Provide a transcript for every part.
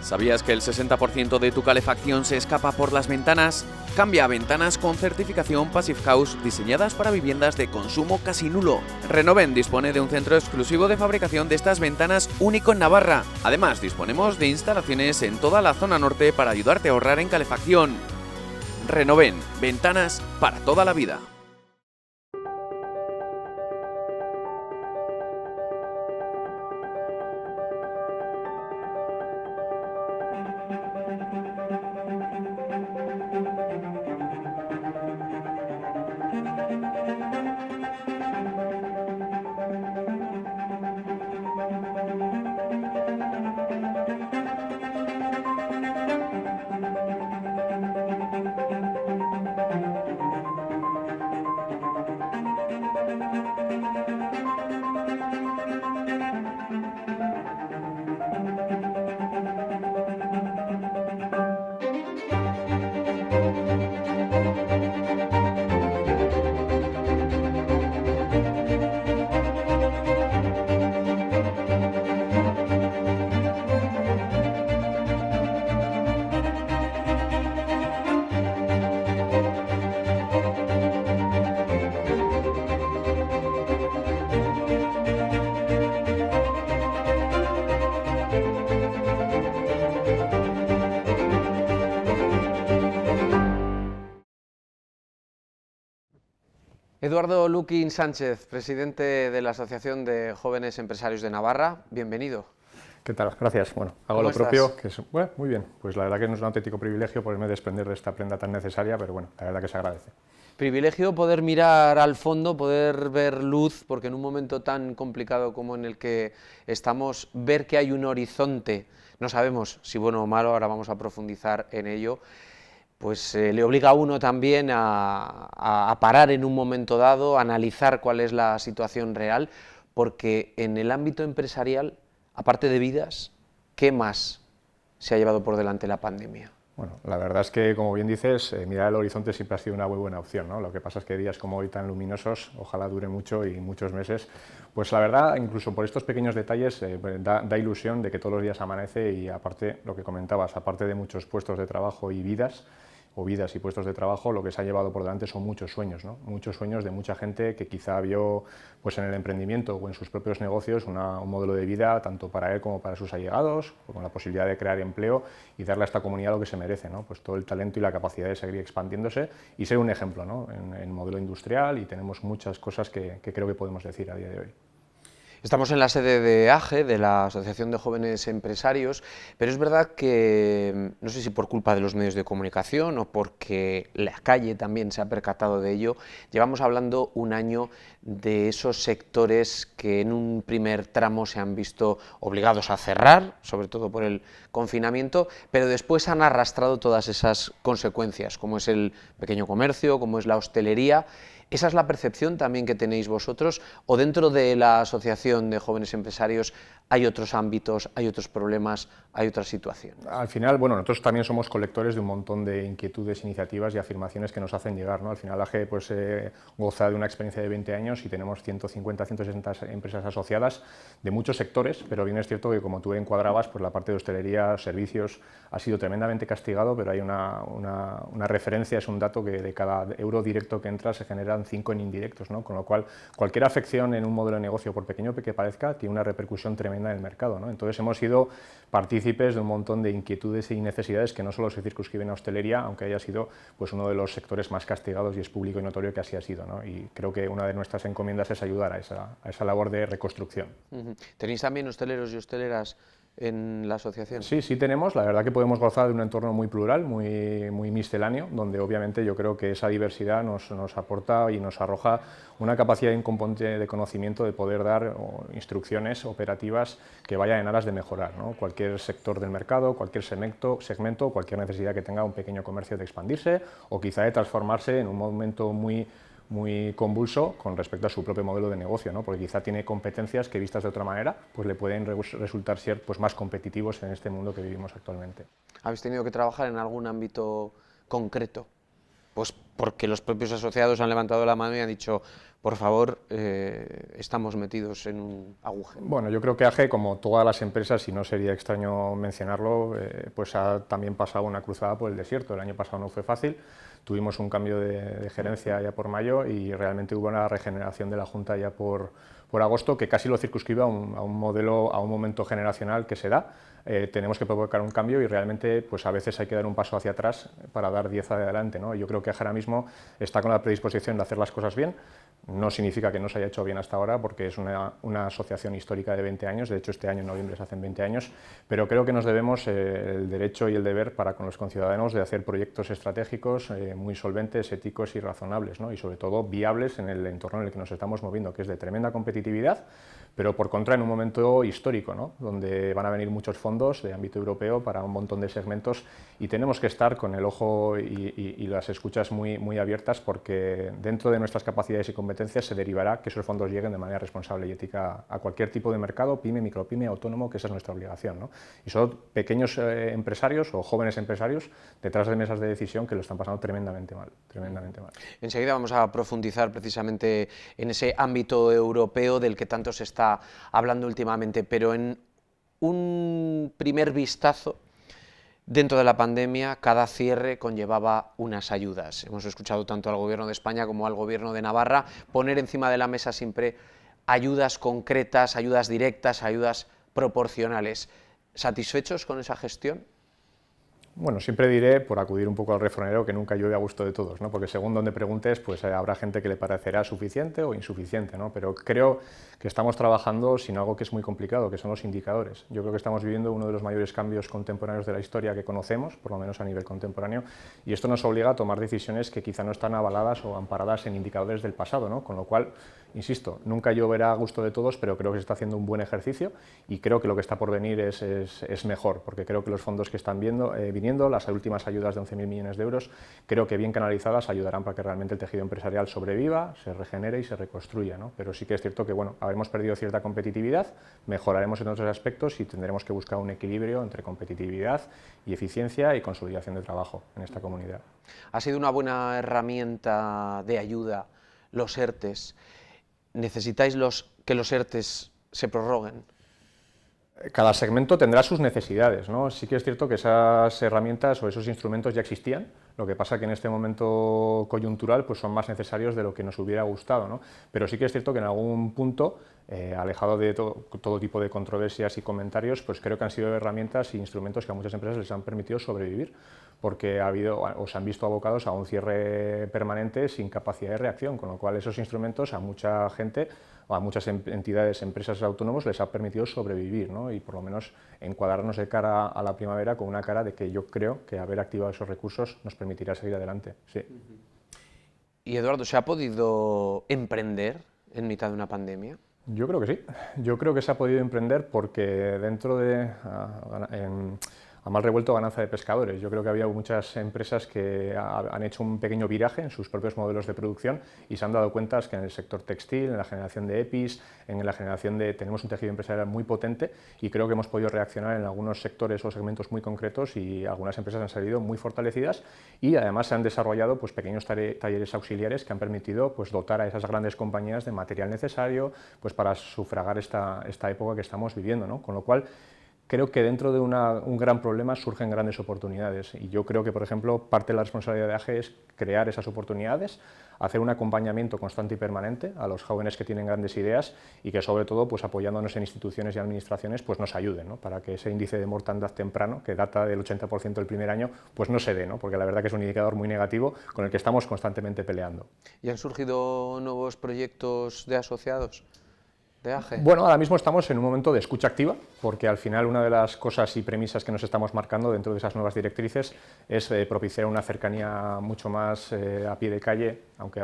¿Sabías que el 60% de tu calefacción se escapa por las ventanas? Cambia a ventanas con certificación Passive House diseñadas para viviendas de consumo casi nulo. Renoven dispone de un centro exclusivo de fabricación de estas ventanas único en Navarra. Además, disponemos de instalaciones en toda la zona norte para ayudarte a ahorrar en calefacción. Renoven, ventanas para toda la vida. Eduardo Luquín Sánchez, presidente de la Asociación de Jóvenes Empresarios de Navarra, bienvenido. ¿Qué tal? Gracias. Bueno, hago lo propio, que es, bueno, muy bien. Pues la verdad que no es un auténtico privilegio poderme desprender de esta prenda tan necesaria, pero bueno, la verdad que se agradece. Privilegio poder mirar al fondo, poder ver luz, porque en un momento tan complicado como en el que estamos, ver que hay un horizonte, no sabemos si bueno o malo, ahora vamos a profundizar en ello, pues le obliga a uno también a parar en un momento dado, a analizar cuál es la situación real, porque en el ámbito empresarial, aparte de vidas, ¿qué más se ha llevado por delante la pandemia? Bueno, la verdad es que, como bien dices, mirar el horizonte siempre ha sido una muy buena opción, ¿no? Lo que pasa es que días como hoy tan luminosos, ojalá dure mucho y muchos meses, pues la verdad, incluso por estos pequeños detalles, da ilusión de que todos los días amanece y aparte, lo que comentabas, aparte de muchos puestos de trabajo y vidas y puestos de trabajo, lo que se ha llevado por delante son muchos sueños, ¿no? Muchos sueños de mucha gente que quizá vio pues, en el emprendimiento o en sus propios negocios un modelo de vida tanto para él como para sus allegados, con la posibilidad de crear empleo y darle a esta comunidad lo que se merece, ¿no? Pues todo el talento y la capacidad de seguir expandiéndose y ser un ejemplo, ¿no? en modelo industrial, y tenemos muchas cosas que creo que podemos decir a día de hoy. Estamos en la sede de AGE, de la Asociación de Jóvenes Empresarios, pero es verdad que, no sé si por culpa de los medios de comunicación o porque la calle también se ha percatado de ello, llevamos hablando un año de esos sectores que en un primer tramo se han visto obligados a cerrar, sobre todo por el confinamiento, pero después han arrastrado todas esas consecuencias, como es el pequeño comercio, como es la hostelería. ¿Esa es la percepción también que tenéis vosotros? ¿O dentro de la Asociación de Jóvenes Empresarios hay otros ámbitos, hay otros problemas, hay otra situación? Al final, bueno, nosotros también somos colectores de un montón de inquietudes, iniciativas y afirmaciones que nos hacen llegar, ¿no? Al final AGE pues, goza de una experiencia de 20 años y tenemos 150, 160 empresas asociadas de muchos sectores, pero bien es cierto que, como tú encuadrabas, pues la parte de hostelería, servicios, ha sido tremendamente castigado, pero hay una referencia, es un dato que de cada euro directo que entra se generan 5 en indirectos, ¿no? Con lo cual, cualquier afección en un modelo de negocio, por pequeño que parezca, tiene una repercusión tremenda en el mercado, ¿no? Entonces hemos sido partícipes de un montón de inquietudes y necesidades que no solo se circunscriben a hostelería, aunque haya sido pues, uno de los sectores más castigados y es público y notorio que así ha sido, ¿no? Y creo que una de nuestras encomiendas es ayudar a esa labor de reconstrucción. ¿Tenéis también hosteleros y hosteleras en la asociación? Sí, sí tenemos. La verdad que podemos gozar de un entorno muy plural, muy misceláneo, donde obviamente yo creo que esa diversidad nos aporta y nos arroja una capacidad de conocimiento de poder dar instrucciones operativas que vayan en aras de mejorar, ¿no? Cualquier sector del mercado, cualquier segmento, cualquier necesidad que tenga un pequeño comercio de expandirse o quizá de transformarse en un momento muy convulso con respecto a su propio modelo de negocio, ¿no? Porque quizá tiene competencias que, vistas de otra manera, pues le pueden resultar ser pues, más competitivos en este mundo que vivimos actualmente. ¿Habéis tenido que trabajar en algún ámbito concreto Pues porque los propios asociados han levantado la mano y han dicho, por favor, estamos metidos en un agujero. Bueno, yo creo que AGE, como todas las empresas, y no sería extraño mencionarlo, pues ha también pasado una cruzada por el desierto. El año pasado no fue fácil, tuvimos un cambio de gerencia ya por mayo y realmente hubo una regeneración de la Junta ya por agosto, que casi lo circunscribe a un modelo, a un momento generacional que se da. Tenemos que provocar un cambio y realmente pues a veces hay que dar un paso hacia atrás para dar 10 adelante, ¿no? Yo creo que AGE ahora mismo está con la predisposición de hacer las cosas bien. No significa que no se haya hecho bien hasta ahora, porque es una asociación histórica de 20 años, de hecho este año en noviembre se hacen 20 años, pero creo que nos debemos el derecho y el deber para con los conciudadanos de hacer proyectos estratégicos muy solventes, éticos y razonables, ¿no? Y sobre todo viables en el entorno en el que nos estamos moviendo, que es de tremenda competitividad, pero por contra en un momento histórico, ¿no? Donde van a venir muchos fondos de ámbito europeo para un montón de segmentos y tenemos que estar con el ojo y las escuchas muy abiertas, porque dentro de nuestras capacidades y competencias se derivará que esos fondos lleguen de manera responsable y ética a cualquier tipo de mercado, pyme, micropyme, autónomo, que esa es nuestra obligación, ¿no? Y son pequeños empresarios o jóvenes empresarios detrás de mesas de decisión que lo están pasando tremendamente mal, tremendamente mal. Enseguida vamos a profundizar precisamente en ese ámbito europeo del que tanto se está hablando últimamente, pero en un primer vistazo, dentro de la pandemia, cada cierre conllevaba unas ayudas. Hemos escuchado tanto al Gobierno de España como al Gobierno de Navarra poner encima de la mesa siempre ayudas concretas, ayudas directas, ayudas proporcionales. ¿Satisfechos con esa gestión? Bueno, siempre diré, por acudir un poco al refranero, que nunca llueve a gusto de todos, ¿no? Porque según donde preguntes, pues habrá gente que le parecerá suficiente o insuficiente, ¿no? Pero creo que estamos trabajando sin algo que es muy complicado, que son los indicadores. Yo creo que estamos viviendo uno de los mayores cambios contemporáneos de la historia que conocemos, por lo menos a nivel contemporáneo, y esto nos obliga a tomar decisiones que quizá no están avaladas o amparadas en indicadores del pasado, ¿no? Con lo cual, insisto, nunca lloverá a gusto de todos, pero creo que se está haciendo un buen ejercicio y creo que lo que está por venir es mejor, porque creo que los fondos que están viniendo, las últimas ayudas de 11.000 millones de euros, creo que bien canalizadas ayudarán para que realmente el tejido empresarial sobreviva, se regenere y se reconstruya, ¿no? Pero sí que es cierto que, bueno, habremos perdido cierta competitividad, mejoraremos en otros aspectos y tendremos que buscar un equilibrio entre competitividad y eficiencia y consolidación de trabajo en esta comunidad. Ha sido una buena herramienta de ayuda los ERTEs. ¿Necesitáis que los ERTEs se prorroguen? Cada segmento tendrá sus necesidades, ¿no? Sí que es cierto que esas herramientas o esos instrumentos ya existían, lo que pasa que en este momento coyuntural pues son más necesarios de lo que nos hubiera gustado, ¿no? Pero sí que es cierto que en algún punto, alejado de todo tipo de controversias y comentarios, pues creo que han sido herramientas e instrumentos que a muchas empresas les han permitido sobrevivir, porque se han visto abocados a un cierre permanente sin capacidad de reacción, con lo cual esos instrumentos a mucha gente o a muchas entidades, empresas autónomos les ha permitido sobrevivir, ¿no? Y por lo menos encuadrarnos de cara a la primavera con una cara de que yo creo que haber activado esos recursos nos permitirá seguir adelante. Sí. Y Eduardo, ¿se ha podido emprender en mitad de una pandemia? Yo creo que sí. Yo creo que se ha podido emprender porque dentro de... a mal revuelto ganancia de pescadores. Yo creo que había muchas empresas que han hecho un pequeño viraje en sus propios modelos de producción y se han dado cuenta que en el sector textil, en la generación de EPIs, en la generación tenemos un tejido empresarial muy potente y creo que hemos podido reaccionar en algunos sectores o segmentos muy concretos y algunas empresas han salido muy fortalecidas y además se han desarrollado pues, pequeños talleres auxiliares que han permitido pues, dotar a esas grandes compañías de material necesario pues, para sufragar esta época que estamos viviendo, ¿no? Con lo cual, creo que dentro de un gran problema surgen grandes oportunidades y yo creo que, por ejemplo, parte de la responsabilidad de AGE es crear esas oportunidades, hacer un acompañamiento constante y permanente a los jóvenes que tienen grandes ideas y que, sobre todo, pues, apoyándonos en instituciones y administraciones, pues, nos ayuden, ¿no? Para que ese índice de mortandad temprano, que data del 80% del primer año, pues no se dé, ¿no? Porque la verdad que es un indicador muy negativo con el que estamos constantemente peleando. ¿Y han surgido nuevos proyectos de asociados? Bueno, ahora mismo estamos en un momento de escucha activa, porque al final una de las cosas y premisas que nos estamos marcando dentro de esas nuevas directrices es propiciar una cercanía mucho más a pie de calle, aunque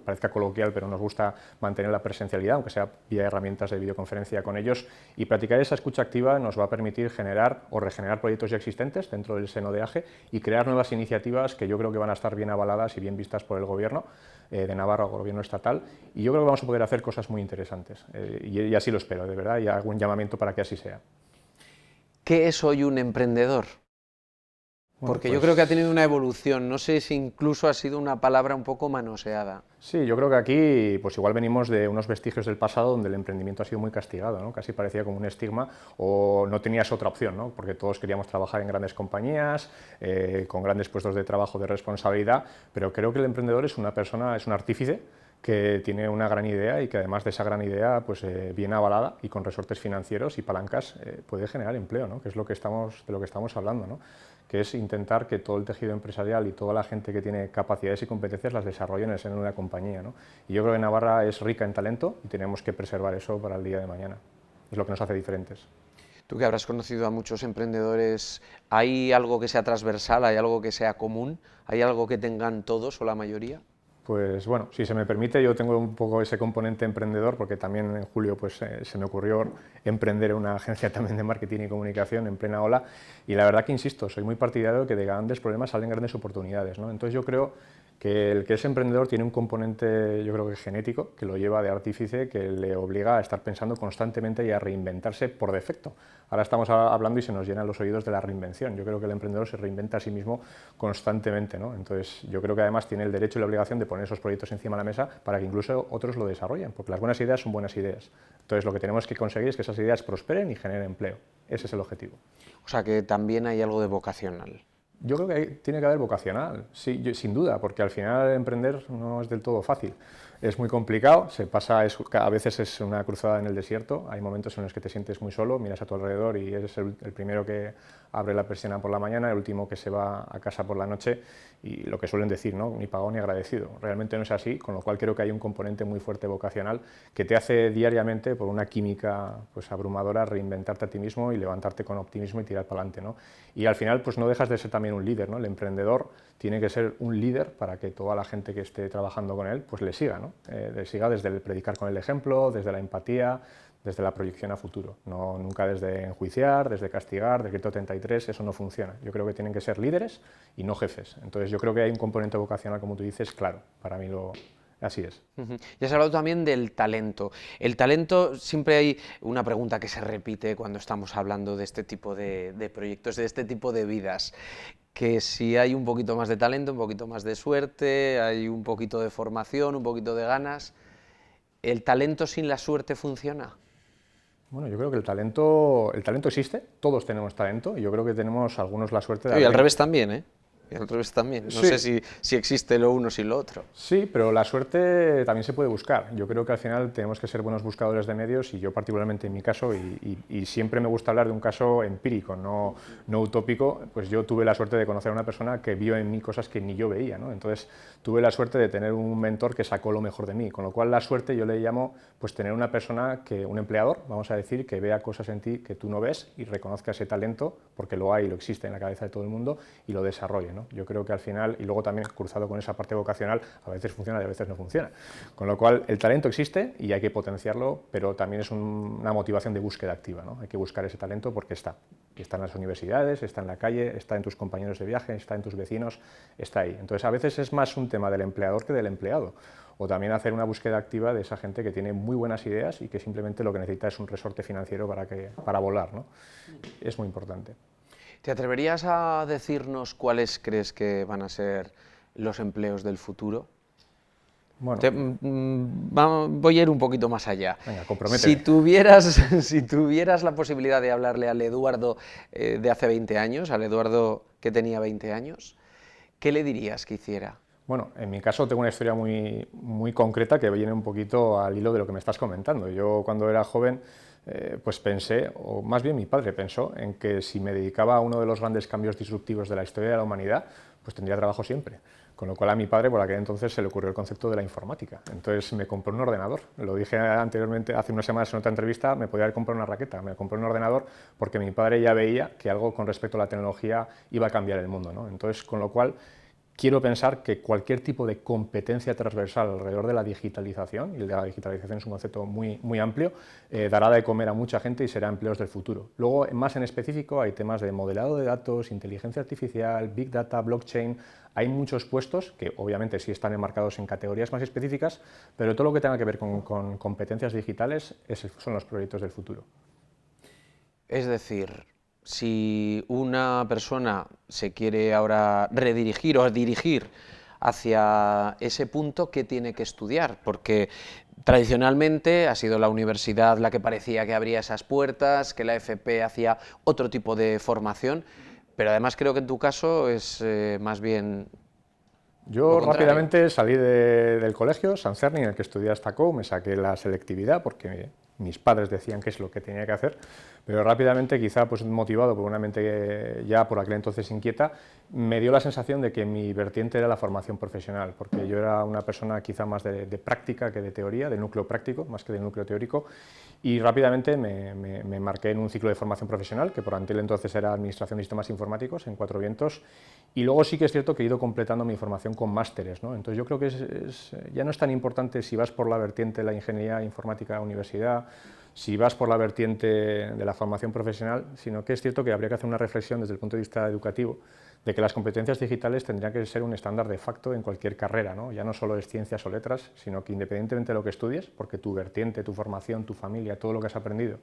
parezca coloquial, pero nos gusta mantener la presencialidad, aunque sea vía herramientas de videoconferencia con ellos, y practicar esa escucha activa nos va a permitir generar o regenerar proyectos ya existentes dentro del seno de AGE y crear nuevas iniciativas que yo creo que van a estar bien avaladas y bien vistas por el Gobierno de Navarra o el Gobierno estatal, y yo creo que vamos a poder hacer cosas muy interesantes, y así lo espero, de verdad, y hago un llamamiento para que así sea. ¿Qué es hoy un emprendedor? Bueno, Porque pues, yo creo que ha tenido una evolución, no sé si incluso ha sido una palabra un poco manoseada. sí, yo creo que aquí pues igual venimos de unos vestigios del pasado donde el emprendimiento ha sido muy castigado, ¿no? Casi parecía como un estigma o no tenías otra opción, ¿no? Porque todos queríamos trabajar en grandes compañías, con grandes puestos de trabajo de responsabilidad, pero creo que el emprendedor es una persona, es un artífice que tiene una gran idea y que además de esa gran idea, pues bien avalada y con resortes financieros y palancas, puede generar empleo, ¿no? Que es de lo que estamos hablando, ¿no? Que es intentar que todo el tejido empresarial y toda la gente que tiene capacidades y competencias las desarrolle en el seno de una compañía, ¿no? Y yo creo que Navarra es rica en talento y tenemos que preservar eso para el día de mañana. Es lo que nos hace diferentes. Tú que habrás conocido a muchos emprendedores, ¿hay algo que sea transversal, hay algo que sea común, hay algo que tengan todos o la mayoría? Pues bueno, si se me permite, yo tengo un poco ese componente emprendedor, porque también en julio pues, se me ocurrió emprender una agencia también de marketing y comunicación en plena ola, y la verdad que insisto, soy muy partidario de que de grandes problemas salen grandes oportunidades, ¿no? Entonces yo creo que el que es emprendedor tiene un componente, yo creo que genético, que lo lleva de artífice, que le obliga a estar pensando constantemente y a reinventarse por defecto. Ahora estamos hablando y se nos llenan los oídos de la reinvención. Yo creo que el emprendedor se reinventa a sí mismo constantemente, ¿no? Entonces yo creo que además tiene el derecho y la obligación de poner esos proyectos encima de la mesa para que incluso otros lo desarrollen, porque las buenas ideas son buenas ideas. Entonces lo que tenemos que conseguir es que esas ideas prosperen y generen empleo. Ese es el objetivo. O sea que también hay algo de vocacional. Yo creo que tiene que haber vocacional, sí, sin duda, porque al final emprender no es del todo fácil. Es muy complicado, a veces es una cruzada en el desierto, hay momentos en los que te sientes muy solo, miras a tu alrededor y eres el primero que abre la persiana por la mañana, el último que se va a casa por la noche, y lo que suelen decir, ¿no? Ni pagado ni agradecido. Realmente no es así, con lo cual creo que hay un componente muy fuerte vocacional que te hace diariamente, por una química pues, abrumadora, reinventarte a ti mismo y levantarte con optimismo y tirar para adelante, ¿no? Y al final pues no dejas de ser también un líder, ¿no? El emprendedor tiene que ser un líder para que toda la gente que esté trabajando con él pues le siga, ¿no? Le siga desde el predicar con el ejemplo, desde la empatía, desde la proyección a futuro, no nunca desde enjuiciar, desde castigar, decreto 33, eso no funciona. Yo creo que tienen que ser líderes y no jefes. Entonces yo creo que hay un componente vocacional, como tú dices, claro, para mí así es. Y has hablado también del talento. El talento, siempre hay una pregunta que se repite cuando estamos hablando de este tipo de proyectos, de este tipo de vidas, que si hay un poquito más de talento, un poquito más de suerte, hay un poquito de formación, un poquito de ganas, ¿el talento sin la suerte funciona? Bueno, yo creo que el talento existe, todos tenemos talento, y yo creo que tenemos algunos la suerte de Y al haber... revés también, ¿eh? Y al revés también. No Sí. sé si existe lo uno sin lo otro. Sí, pero la suerte también se puede buscar. Yo creo que al final tenemos que ser buenos buscadores de medios, y yo particularmente en mi caso, y siempre me gusta hablar de un caso empírico, no utópico, pues yo tuve la suerte de conocer a una persona que vio en mí cosas que ni yo veía, ¿no? Entonces tuve la suerte de tener un mentor que sacó lo mejor de mí, con lo cual la suerte yo le llamo pues tener una persona, un empleador, vamos a decir, que vea cosas en ti que tú no ves y reconozca ese talento, porque lo hay, lo existe en la cabeza de todo el mundo, y lo desarrolle, ¿no? Yo creo que al final, y luego también cruzado con esa parte vocacional, a veces funciona y a veces no funciona. Con lo cual, el talento existe y hay que potenciarlo, pero también es una motivación de búsqueda activa, ¿no? Hay que buscar ese talento porque está. Y está en las universidades, está en la calle, está en tus compañeros de viaje, está en tus vecinos, está ahí. Entonces, a veces es más un tema del empleador que del empleado. O también hacer una búsqueda activa de esa gente que tiene muy buenas ideas y que simplemente lo que necesita es un resorte financiero para volar, ¿no? Es muy importante. ¿Te atreverías a decirnos cuáles crees que van a ser los empleos del futuro? Bueno, voy a ir un poquito más allá. Venga, comprométeme. Si tuvieras la posibilidad de hablarle al Eduardo de hace 20 años, al Eduardo que tenía 20 años, ¿qué le dirías que hiciera? Bueno, en mi caso tengo una historia muy concreta que viene un poquito al hilo de lo que me estás comentando. Yo cuando era joven pues pensé, o más bien mi padre pensó, en que si me dedicaba a uno de los grandes cambios disruptivos de la historia de la humanidad, pues tendría trabajo siempre. Con lo cual a mi padre por aquel entonces se le ocurrió el concepto de la informática. Entonces me compró un ordenador. Lo dije anteriormente, hace unas semanas en otra entrevista, me podía haber comprado una raqueta. Me compré un ordenador porque mi padre ya veía que algo con respecto a la tecnología iba a cambiar el mundo, ¿no? Entonces, con lo cual, quiero pensar que cualquier tipo de competencia transversal alrededor de la digitalización, y la digitalización es un concepto muy amplio, dará de comer a mucha gente y será empleos del futuro. Luego, más en específico, hay temas de modelado de datos, inteligencia artificial, big data, blockchain. Hay muchos puestos que obviamente sí están enmarcados en categorías más específicas, pero todo lo que tenga que ver con competencias digitales son los proyectos del futuro. Es decir, Si una persona se quiere ahora redirigir o dirigir hacia ese punto, ¿qué tiene que estudiar? Porque tradicionalmente ha sido la universidad la que parecía que abría esas puertas, que la FP hacía otro tipo de formación, pero además creo que en tu caso es más bien Yo rápidamente salí del colegio, Sant Cerny, en el que estudié hasta COU, me saqué la selectividad porque mis padres decían que es lo que tenía que hacer, pero rápidamente, quizá pues motivado por una mente ya por aquel entonces inquieta, me dio la sensación de que mi vertiente era la formación profesional, porque yo era una persona quizá más de práctica que de teoría, del núcleo práctico más que del núcleo teórico, y rápidamente me marqué en un ciclo de formación profesional, que por aquel entonces era Administración de Sistemas Informáticos, en Cuatro Vientos, y luego sí que es cierto que he ido completando mi formación con másteres, ¿no? Entonces yo creo que ya no es tan importante si vas por la vertiente de la ingeniería informática de la universidad, si vas por la vertiente de la formación profesional, sino que es cierto que habría que hacer una reflexión desde el punto de vista educativo de que las competencias digitales tendrían que ser un estándar de facto en cualquier carrera, ¿no? Ya no solo es ciencias o letras, sino que independientemente de lo que estudies, porque tu vertiente, tu formación, tu familia, todo lo que has aprendido,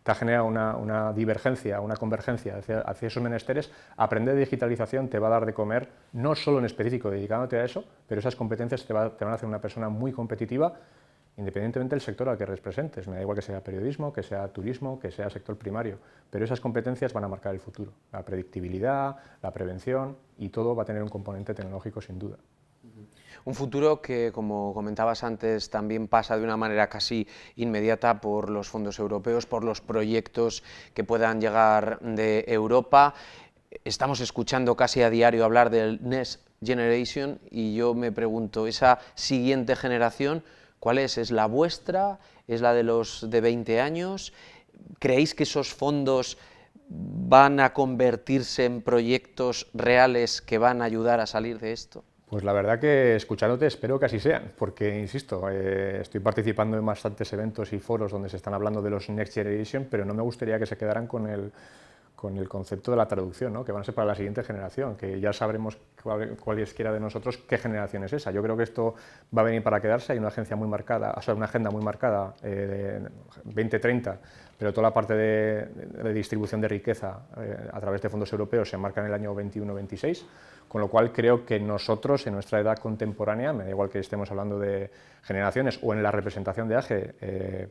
te ha generado una divergencia, una convergencia hacia esos menesteres, aprender digitalización te va a dar de comer, no solo en específico dedicándote a eso, pero esas competencias te van a hacer una persona muy competitiva, independientemente del sector al que representes. Me da igual que sea periodismo, que sea turismo, que sea sector primario, pero esas competencias van a marcar el futuro. La predictibilidad, la prevención, y todo va a tener un componente tecnológico sin duda. Un futuro que, como comentabas antes, también pasa de una manera casi inmediata por los fondos europeos, por los proyectos que puedan llegar de Europa. Estamos escuchando casi a diario hablar del Next Generation y yo me pregunto, esa siguiente generación, ¿cuál es? ¿Es la vuestra? ¿Es la de los de 20 años? ¿Creéis que esos fondos van a convertirse en proyectos reales que van a ayudar a salir de esto? Pues la verdad que escuchándote espero que así sean, porque, insisto, estoy participando en bastantes eventos y foros donde se están hablando de los Next Generation, pero no me gustaría que se quedaran con el concepto de la traducción, ¿no? Que van a ser para la siguiente generación, que ya sabremos cualesquiera de nosotros qué generación es esa. Yo creo que esto va a venir para quedarse, hay una agencia muy marcada, o sea, una agenda muy marcada, 2030, pero toda la parte de distribución de riqueza a través de fondos europeos se marca en el año 21-26, con lo cual creo que nosotros, en nuestra edad contemporánea, me da igual que estemos hablando de generaciones o en la representación de AGE,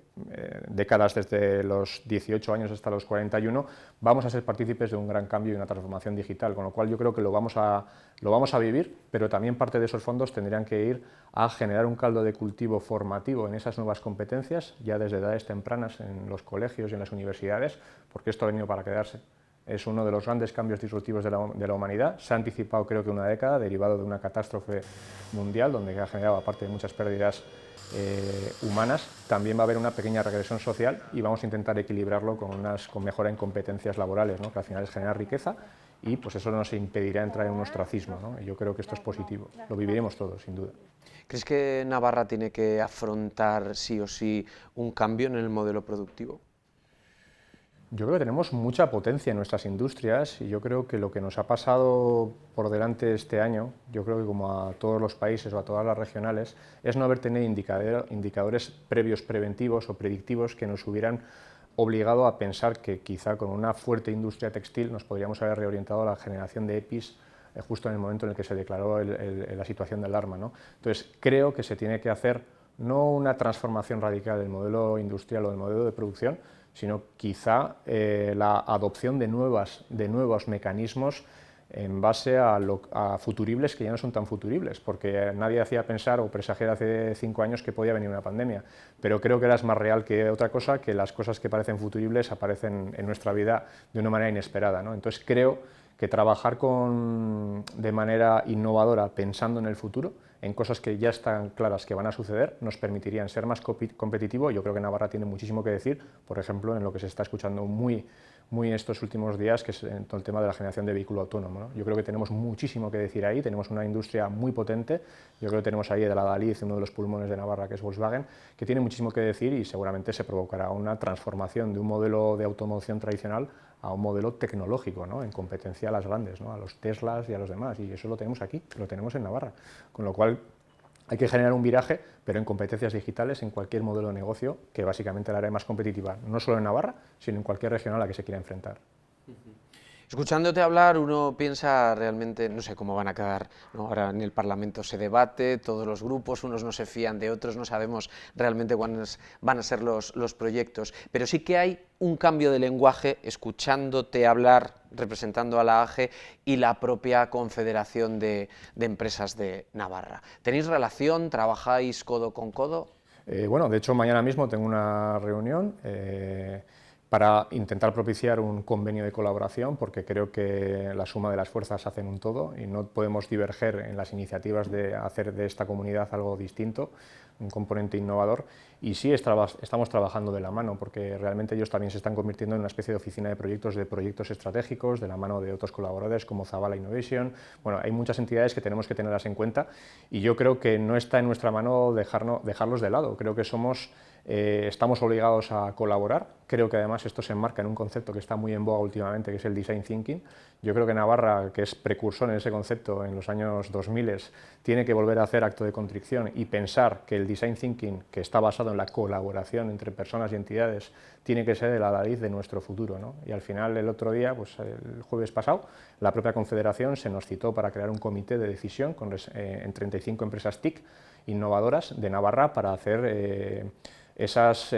décadas desde los 18 años hasta los 41, vamos a ser partícipes de un gran cambio y una transformación digital, con lo cual yo creo que lo vamos a vivir, pero también parte de esos fondos tendrían que ir a generar un caldo de cultivo formativo en esas nuevas competencias, ya desde edades tempranas en los colegios y en las universidades, porque esto ha venido para quedarse. Es uno de los grandes cambios disruptivos de la humanidad. Se ha anticipado, creo que una década, derivado de una catástrofe mundial, donde ha generado, aparte de muchas pérdidas humanas, también va a haber una pequeña regresión social y vamos a intentar equilibrarlo con mejora en competencias laborales, ¿no? Que al final es generar riqueza y pues eso nos impedirá entrar en un ostracismo, ¿no? Y yo creo que esto es positivo. Lo viviremos todos, sin duda. ¿Crees que Navarra tiene que afrontar sí o sí un cambio en el modelo productivo? Yo creo que tenemos mucha potencia en nuestras industrias y yo creo que lo que nos ha pasado por delante este año, yo creo que como a todos los países o a todas las regionales, es no haber tenido indicadores previos preventivos o predictivos que nos hubieran obligado a pensar que quizá con una fuerte industria textil nos podríamos haber reorientado a la generación de EPIs justo en el momento en el que se declaró la situación de alarma, ¿no? Entonces creo que se tiene que hacer no una transformación radical del modelo industrial o del modelo de producción, sino quizá la adopción de nuevos mecanismos en base a futuribles que ya no son tan futuribles, porque nadie hacía pensar o presagiar hace 5 años que podía venir una pandemia, pero creo que era más real que otra cosa, que las cosas que parecen futuribles aparecen en nuestra vida de una manera inesperada, ¿no? Entonces creo que trabajar de manera innovadora, pensando en el futuro, en cosas que ya están claras que van a suceder, nos permitirían ser más competitivo. Yo creo que Navarra tiene muchísimo que decir, por ejemplo, en lo que se está escuchando muy estos últimos días, que es en todo el tema de la generación de vehículo autónomo, ¿no? Yo creo que tenemos muchísimo que decir ahí, tenemos una industria muy potente, yo creo que tenemos ahí de la Daliz, uno de los pulmones de Navarra, que es Volkswagen, que tiene muchísimo que decir y seguramente se provocará una transformación de un modelo de automoción tradicional a un modelo tecnológico, ¿no? En competencia a las grandes, ¿no? A los Teslas y a los demás, y eso lo tenemos aquí, lo tenemos en Navarra, con lo cual hay que generar un viraje, pero en competencias digitales, en cualquier modelo de negocio, que básicamente la hará más competitiva, no solo en Navarra, sino en cualquier región a la que se quiera enfrentar. Escuchándote hablar, uno piensa realmente, no sé cómo van a quedar, ¿no? Ahora en el Parlamento se debate, todos los grupos, unos no se fían de otros, no sabemos realmente cuáles van a ser los proyectos, pero sí que hay un cambio de lenguaje escuchándote hablar, representando a la AGE y la propia Confederación de Empresas de Navarra. ¿Tenéis relación? ¿Trabajáis codo con codo? Bueno, de hecho mañana mismo tengo una reunión para intentar propiciar un convenio de colaboración, porque creo que la suma de las fuerzas hacen un todo y no podemos diverger en las iniciativas de hacer de esta comunidad algo distinto, un componente innovador, y sí estamos trabajando de la mano, porque realmente ellos también se están convirtiendo en una especie de oficina de proyectos estratégicos, de la mano de otros colaboradores como Zabala Innovation. Bueno, hay muchas entidades que tenemos que tenerlas en cuenta y yo creo que no está en nuestra mano dejarlos de lado. Creo que estamos obligados a colaborar. Creo que además esto se enmarca en un concepto que está muy en boga últimamente, que es el design thinking. Yo creo que Navarra, que es precursor en ese concepto en los años 2000, tiene que volver a hacer acto de contrición y pensar que el design thinking, que está basado en la colaboración entre personas y entidades, tiene que ser el adalid de nuestro futuro, ¿no? Y al final, el otro día, pues el jueves pasado, la propia Confederación se nos citó para crear un comité de decisión en 35 empresas TIC innovadoras de Navarra para hacer esas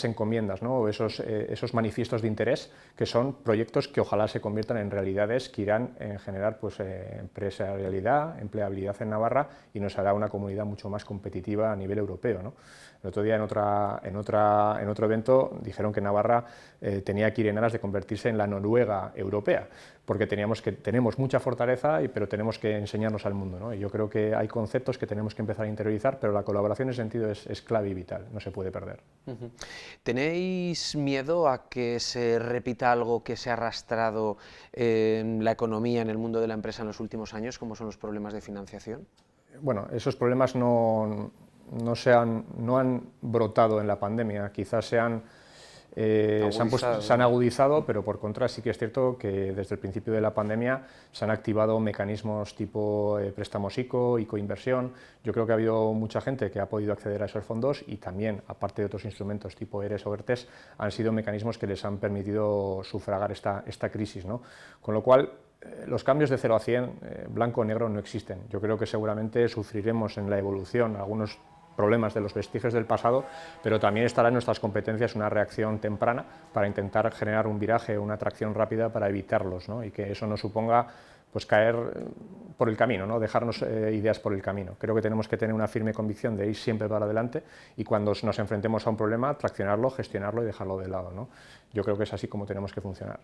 encomiendas, ¿no? O esos manifiestos de interés, que son proyectos que ojalá se conviertan en realidades que irán en generar pues, empresarialidad, empleabilidad en Navarra y nos hará una comunidad mucho más competitiva a nivel europeo, ¿no? El otro día en otro evento dijeron que Navarra tenía que ir en aras de convertirse en la Noruega europea, porque tenemos mucha fortaleza, pero tenemos que enseñarnos al mundo, ¿no? Y yo creo que hay conceptos que tenemos que empezar a interiorizar, pero la colaboración en ese sentido es clave y vital, no se puede perder. ¿Tenéis miedo a que se repita algo que se ha arrastrado en la economía, en el mundo de la empresa en los últimos años, como son los problemas de financiación? Bueno, esos problemas no han brotado en la pandemia, quizás se han agudizado, pero por contra sí que es cierto que desde el principio de la pandemia se han activado mecanismos tipo préstamos ICO, inversión. Yo creo que ha habido mucha gente que ha podido acceder a esos fondos y también, aparte de otros instrumentos tipo ERES o ERTES, han sido mecanismos que les han permitido sufragar esta crisis, ¿no? Con lo cual, los cambios de 0 a 100, blanco o negro, no existen. Yo creo que seguramente sufriremos en la evolución algunos problemas de los vestigios del pasado, pero también estará en nuestras competencias una reacción temprana para intentar generar un viraje, una tracción rápida para evitarlos, ¿no? Y que eso no suponga pues caer por el camino, ¿no? Dejarnos ideas por el camino. Creo que tenemos que tener una firme convicción de ir siempre para adelante y cuando nos enfrentemos a un problema, traccionarlo, gestionarlo y dejarlo de lado, ¿no? Yo creo que es así como tenemos que funcionar.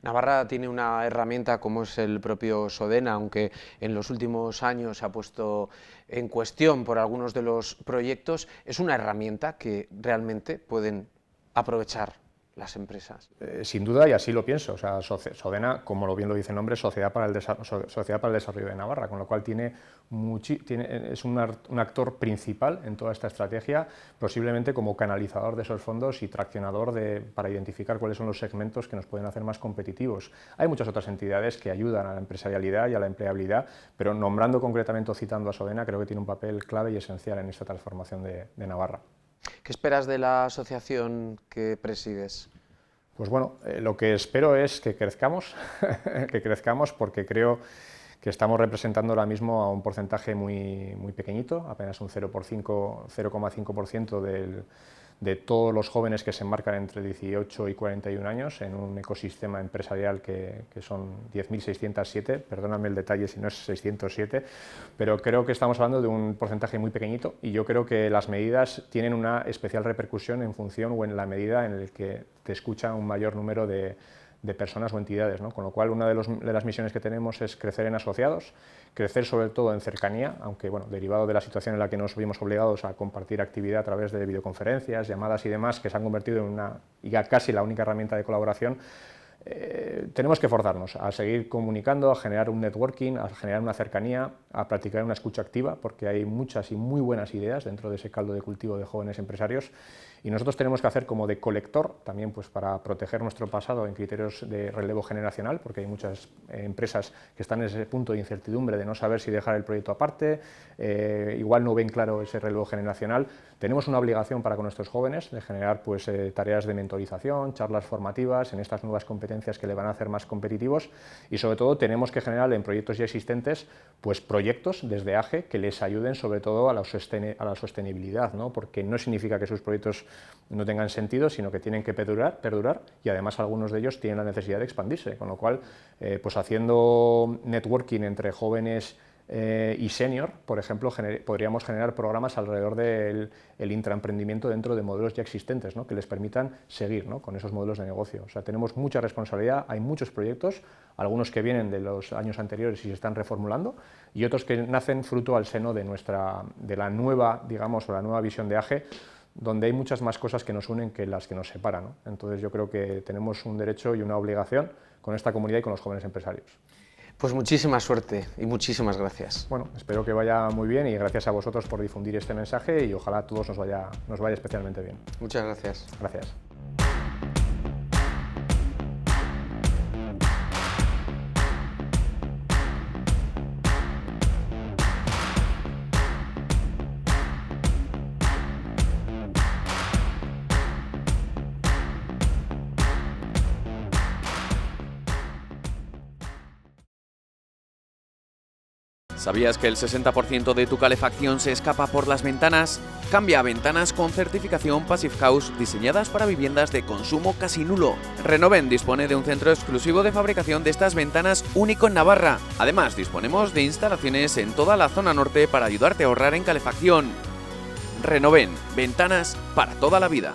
Navarra tiene una herramienta como es el propio Sodena, aunque en los últimos años se ha puesto en cuestión por algunos de los proyectos. ¿Es una herramienta que realmente pueden aprovechar las empresas? Sin duda, y así lo pienso. O sea, Sodena, como bien lo dice el nombre, Sociedad para el Desarrollo de Navarra, con lo cual es un actor principal en toda esta estrategia, posiblemente como canalizador de esos fondos y traccionador para identificar cuáles son los segmentos que nos pueden hacer más competitivos. Hay muchas otras entidades que ayudan a la empresarialidad y a la empleabilidad, pero nombrando concretamente o citando a Sodena, creo que tiene un papel clave y esencial en esta transformación de Navarra. ¿Qué esperas de la asociación que presides? Pues bueno, lo que espero es que crezcamos, porque creo que estamos representando ahora mismo a un porcentaje muy pequeñito, apenas un 0,5% de todos los jóvenes que se enmarcan entre 18 y 41 años en un ecosistema empresarial que son 10.607, perdóname el detalle si no es 607, pero creo que estamos hablando de un porcentaje muy pequeñito y yo creo que las medidas tienen una especial repercusión en función o en la medida en la que te escucha un mayor número de personas o entidades, ¿no? Con lo cual una de las misiones que tenemos es crecer en asociados, crecer sobre todo en cercanía, aunque bueno, derivado de la situación en la que nos vimos obligados a compartir actividad a través de videoconferencias, llamadas y demás, que se han convertido en casi la única herramienta de colaboración, tenemos que forzarnos a seguir comunicando, a generar un networking, a generar una cercanía, a practicar una escucha activa, porque hay muchas y muy buenas ideas dentro de ese caldo de cultivo de jóvenes empresarios Y nosotros tenemos que hacer como de colector, también pues para proteger nuestro pasado en criterios de relevo generacional, porque hay muchas empresas que están en ese punto de incertidumbre de no saber si dejar el proyecto aparte, igual no ven claro ese relevo generacional. Tenemos una obligación para con nuestros jóvenes de generar pues, tareas de mentorización, charlas formativas en estas nuevas competencias que le van a hacer más competitivos, y sobre todo tenemos que generar en proyectos ya existentes pues, proyectos desde AGE que les ayuden sobre todo a la sostenibilidad, ¿no? Porque no significa que sus proyectos no tengan sentido, sino que tienen que perdurar y además algunos de ellos tienen la necesidad de expandirse, con lo cual pues haciendo networking entre jóvenes y senior, por ejemplo, podríamos generar programas alrededor del intraemprendimiento dentro de modelos ya existentes, ¿no? Que les permitan seguir, ¿no? Con esos modelos de negocio. O sea, tenemos mucha responsabilidad, hay muchos proyectos, algunos que vienen de los años anteriores y se están reformulando, y otros que nacen fruto al seno de la nueva, digamos, o la nueva visión de AGE, donde hay muchas más cosas que nos unen que las que nos separan, ¿no? Entonces yo creo que tenemos un derecho y una obligación con esta comunidad y con los jóvenes empresarios. Pues muchísima suerte y muchísimas gracias. Bueno, espero que vaya muy bien y gracias a vosotros por difundir este mensaje y ojalá a todos nos vaya especialmente bien. Muchas gracias. Gracias. ¿Sabías que el 60% de tu calefacción se escapa por las ventanas? Cambia a ventanas con certificación Passive House diseñadas para viviendas de consumo casi nulo. Renoven dispone de un centro exclusivo de fabricación de estas ventanas único en Navarra. Además, disponemos de instalaciones en toda la zona norte para ayudarte a ahorrar en calefacción. Renoven, ventanas para toda la vida.